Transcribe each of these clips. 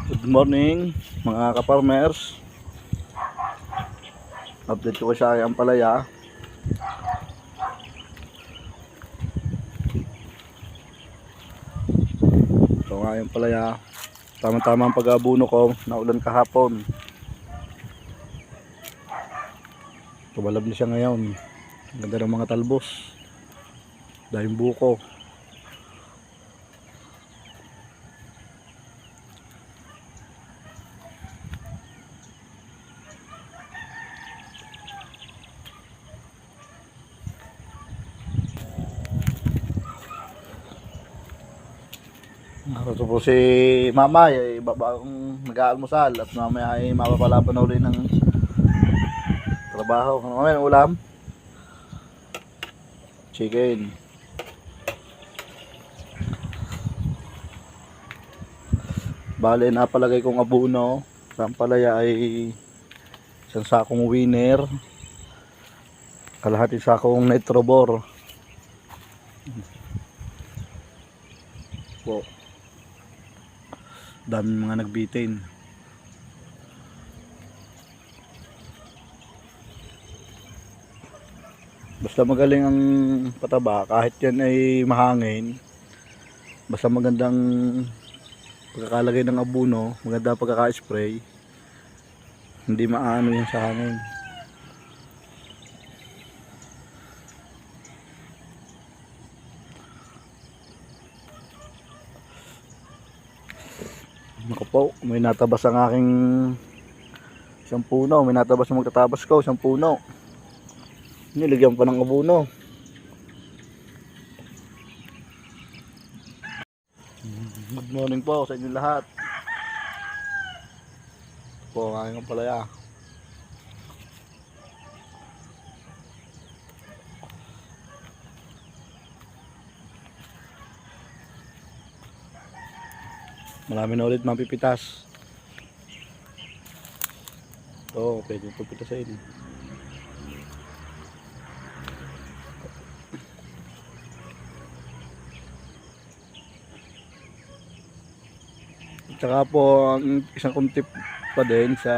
Good morning mga ka-farmers. Update ko sa aking ampalaya. Ito nga yung ampalaya. Tama-tama ang pag-abuno ko. Naulan kahapon. Tumalab na siya ngayon. Ang ganda ng mga talbos. Dahil buko. Ito po si Mama, bagong nag-aalmusal at mamaya ay mapapalaban na ulit ng trabaho. Ano mamaya ang ulam? Chicken. Bale, napalagay kong abuno. Sa ampalaya ay isang sakong winner, kalahati sakong nitrobor po. Dami mga nagbitin. Basta magaling ang pataba, kahit yan ay mahangin, basta magandang pagkakalagay ng abuno, magandang pagkaka-spray, hindi maano yan sa hangin. Naku po, may natabas ang aking isang puno, may natabas ang magtatabas ko, isang puno. Nilagyan pa ng abuno. Good morning po sa inyo lahat. Po ang aking ampalaya. Marami na ulit mapipitas. Ito, pwede ito pitasin. Tsaka po, ang isang kong tip pa din sa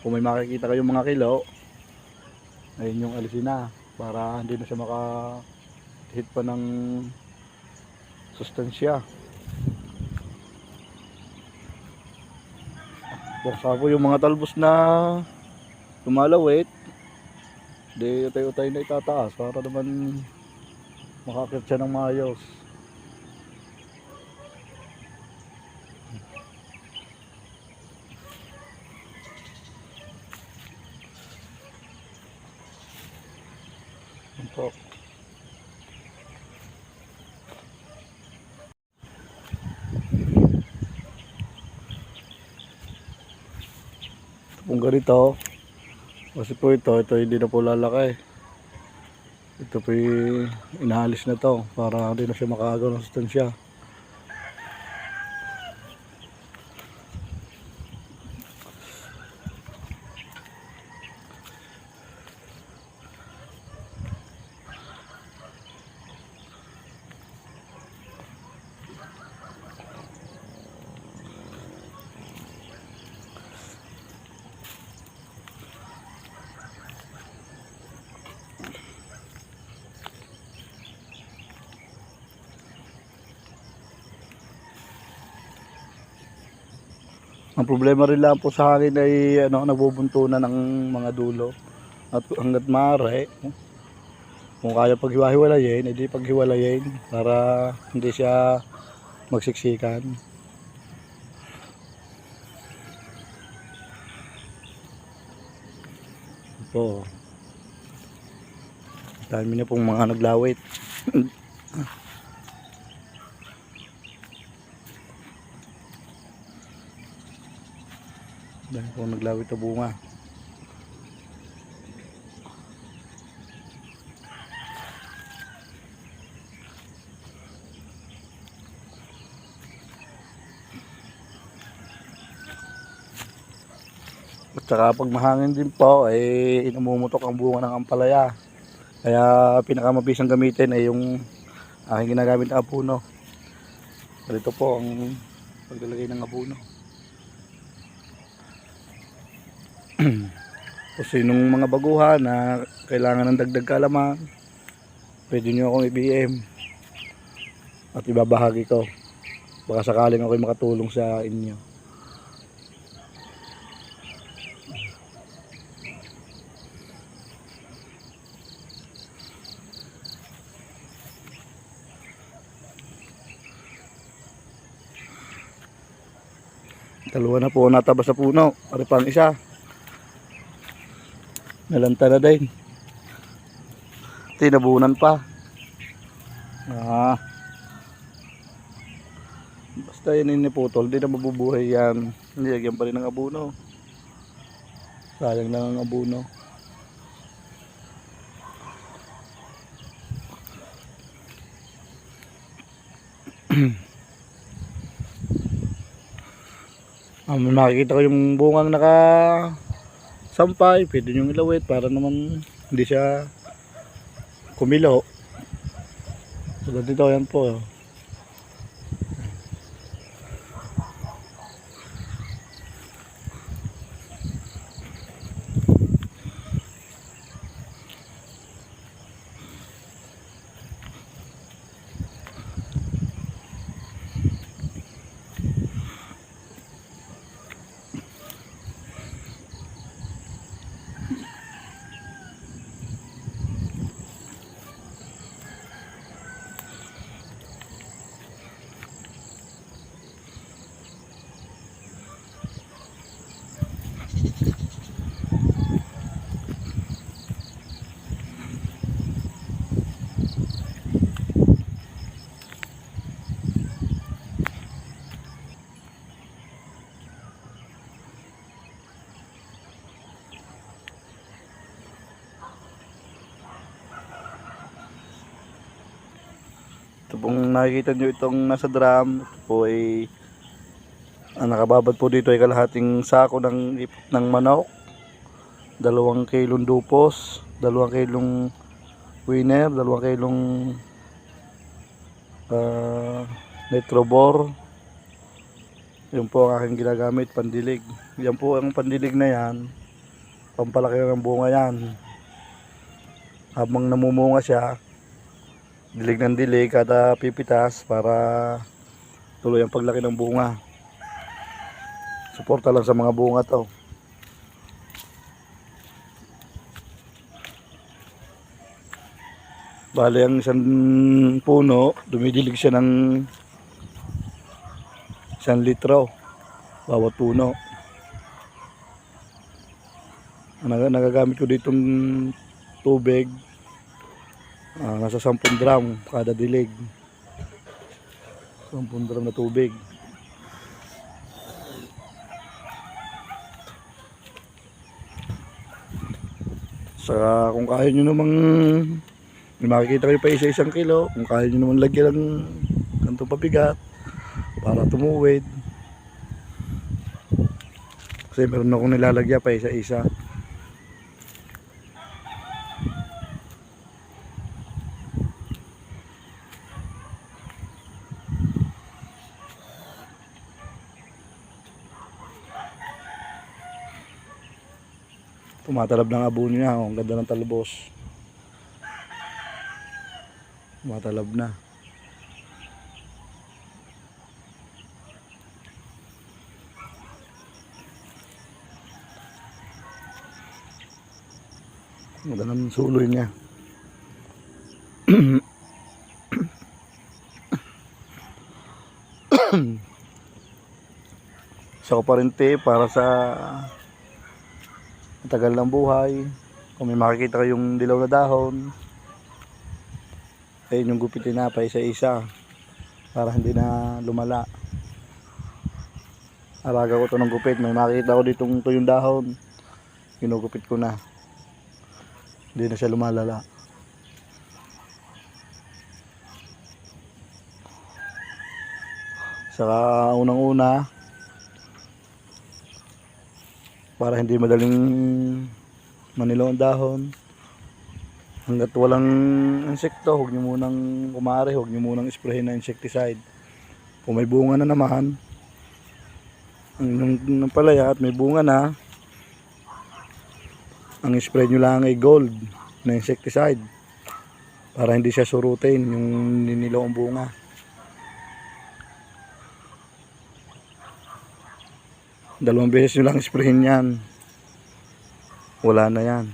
kung may makikita kayong mga kilo, ayun yung alisin na para hindi na siya maka-hit pa ng sustansya. Buksa po yung mga talbos na lumalawit, di utay-utay na itataas para naman makakit siya ng maayos. Po. Kung ganito, kasi po ito hindi na po lalaki. Ito po inaalis na to para hindi na siya makagawa ng sustansya. Ang problema rin lang po sa akin ay nagbubuntunan ng mga dulo. At hanggat maaari, kung kaya paghiwa-hiwalayin, edi paghiwalayin para hindi siya magsiksikan. Po. Dami na pong mga naglawit. Dahil po naglawit na bunga. At saka pag mahangin din po ay namumutok ang bunga ng ampalaya. Kaya pinakamabisang gamitin ay yung aking ginagamit na apuno. Ito po ang paglalagay ng abono. Kung sinong mga baguhan na kailangan ng dagdag kaalaman, pwede nyo akong i-PM at ibabahagi ko. Baka sakaling ako'y makatulong sa inyo. Dalawa na po natabas sa puno. Pare pang isa. Nalanta na din. Tinabunan pa. Basta yan iniputol, di na mabubuhay yan. Nilagyan pa rin ng abono. Sayang lang ang abono. Makikita ko yung bungang nakasampay, pwede nyo ilawit para naman hindi siya kumilo. So dito yan po. Ito pong nakikita nyo itong nasa drum, ito po ay ang nakababad po dito ay kalahating sako ng manok, 2 kilong dupos, 2 kilong winner, 2 kilong nitrobor. Yun po ang aking ginagamit, pandilig. Yan po ang pandilig na yan, pampalaki ng bunga yan. Habang namumunga siya, dilig ng dilig kada pipitas para tuloy ang paglaki ng bunga. Suporta lang sa mga bunga to. Bale ang isang puno, dumidilig siya ng 1 litro bawat puno. Nagagamit ko ditong tubig, nasa 10 drum kada dilig. 10 drum na tubig. Saka kung kaya nyo namang, makikita kayo pa isa-1 kilo, kung kaya nyo naman lagyan ng kantong pabigat para tumuwid. Kasi meron akong nilalagyan pa isa-isa. Tumatalab ng abono niya, ang ganda ng talbos. Tumatalab na. Ang ganda ng suloy niya. Sa kuparente para sa matagal ng buhay. Kung may makikita kayong dilaw na dahon, ayun yung gupitin na pa isa-isa para hindi na lumala. Alaga ko to ng gupit. May makikita ko ditong tuyong dahon, ginugupit ko na, hindi na siya lumalala. Saka unang-una, para hindi madaling manilaw ang dahon, hanggat walang insekto, huwag nyo munang isprayin na insecticide. Kung may bunga na naman, ng palaya at may bunga na, ang spray nyo lang ay gold na insecticide para hindi siya surutin yung ninilaw ang bunga. Dalawang beses nyo lang sprayin yan, wala na yan.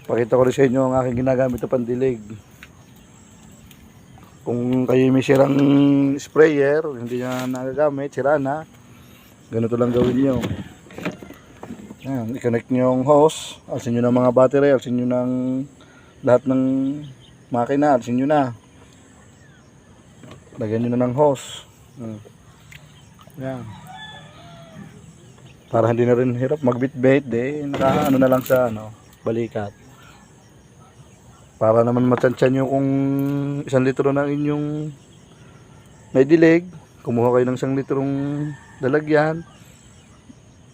Pakita ko rin sa inyo ang aking ginagamit na pandilig. Kung kayo may sirang sprayer, hindi na nagagamit, sira na, ganito lang gawin nyo. Ayan, i-connect nyo yung hose, alsin nyo ng mga battery, alsin nyo ng lahat ng makina, alsin nyo na. Lagyan nyo na ng hose. Ayan. Para hindi na rin hirap magbitbit, naka ano na lang sa balikat. Para naman matsansya nyo kung 1 litro na inyong naidilig, kumuha kayo ng 1 litrong lalagyan,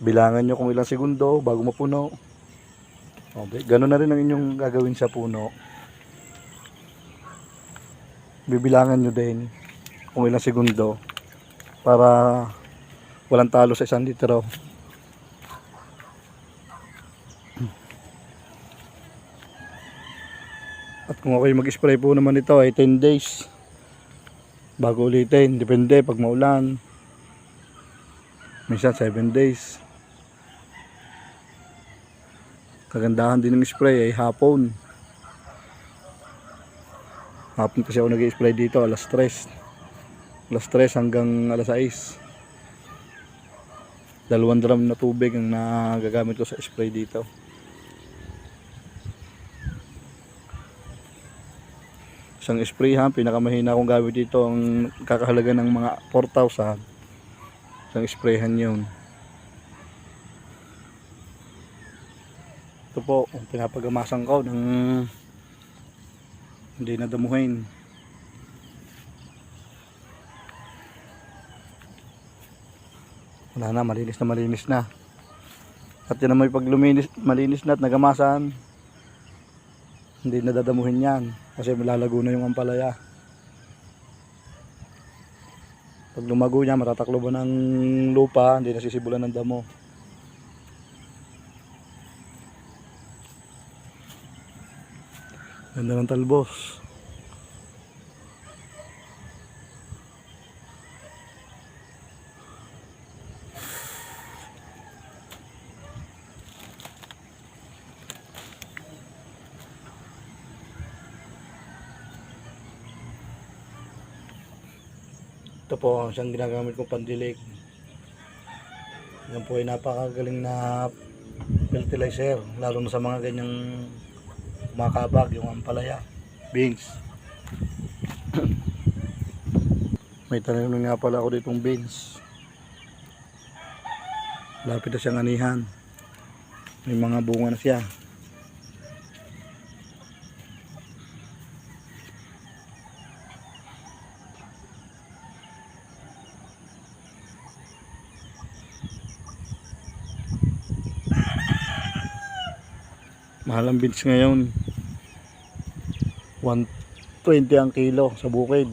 bilangan nyo kung ilang segundo bago mapuno. Okay, ganoon na rin ang inyong gagawin sa puno. Bibilangan nyo din kung ilang segundo para walang talo sa 1 litro. At kung ako'y mag-spray po naman ito ay 10 days bago ulitin, depende pag maulan, minsan 7 days. Kagandahan din ng spray ay hapon kasi ako nag-spray dito alas 3 hanggang alas 6. 2 drum na tubig ang nagagamit ko sa spray dito. Isang spray pinakamahina akong gamit dito ang kakahalaga ng mga 4,000. Isang sprayhan yun. Ito po ang pinapagamasan ko ng hindi na damuhin. Wala na, malinis na. At yan naman pag malinis na at nagamasan, hindi na dadamuhin yan kasi malalago na yung ampalaya. Pag lumago niya, matatakloban ng lupa, hindi nasisibulan ng damo. Ganda ng talbos. Ito po ang isang ginagamit kong pandilig. Yan po ay napakagaling na fertilizer, lalo na sa mga ganyang kumakabag yung ampalaya, beans. May tanim nga pala ako ditong beans. Lapit na siyang anihan. May mga bunga na siya. Mahal ang beans ngayon. 120 ang kilo sa bukid.